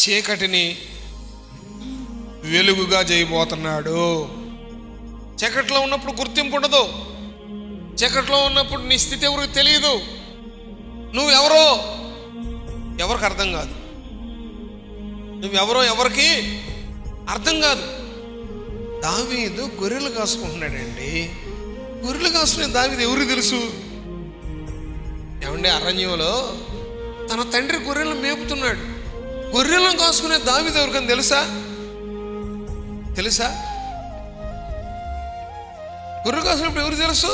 చీకటిని వెలుగుగా చేయబోతున్నాడు. చీకట్లో ఉన్నప్పుడు గుర్తింపు ఉండదు. చీకట్లో ఉన్నప్పుడు నీ స్థితి ఎవరికి తెలియదు. నువ్వెవరో ఎవరికి అర్థం కాదు. నువ్వెవరో ఎవరికి అర్థం కాదు. దావీదు గొర్రెలు కాసుకుంటున్నాడండి. గొర్రెలు కాసుకునే దావీదు ఎవరికి తెలుసు? ఏమంటే అరణ్యంలో తన తండ్రి గొర్రెలను మేపుతున్నాడు. గొర్రెలను కాసుకునే దావీదు ఎవరికని తెలుసా? గొర్రెలు కాసుకున్నప్పుడు ఎవరికి తెలుసు?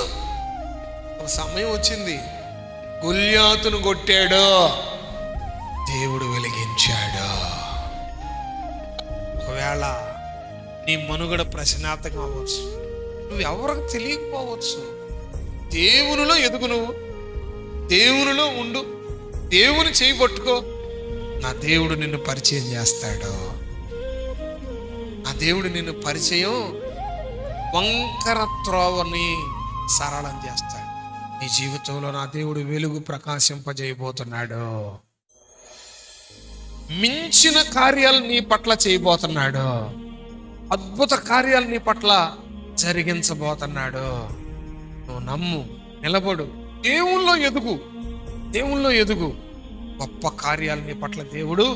ఒక సమయం వచ్చింది, గొల్యాతును కొట్టాడు, దేవుడు వెలిగించాడు. ఒకవేళ నీ మనుగడ ప్రశ్నార్థకం అవ్వచ్చు, నువ్వు ఎవరికి తెలియకపోవచ్చు. దేవునిలో ఎదుగు, నువ్వు దేవునిలో ఉండు, దేవుని చేయి పట్టుకో. నా దేవుడు నిన్ను పరిచయం చేస్తాడు. నా దేవుడు నిన్ను పరిచయం వంకర త్రోవని సరళం చేస్తాడు. నీ జీవితంలో నా దేవుడు వెలుగు ప్రకాశింపజేయబోతున్నాడు. మించిన కార్యాలు నీ పట్ల చేయబోతున్నాడు. అద్భుత కార్యాలు నీ పట్ల జరిగించబోతున్నాడు. నువ్వు నమ్ము, నిలబడు, దేవుల్లో ఎదుగు. గొప్ప కార్యాలు నీ పట్ల దేవుడు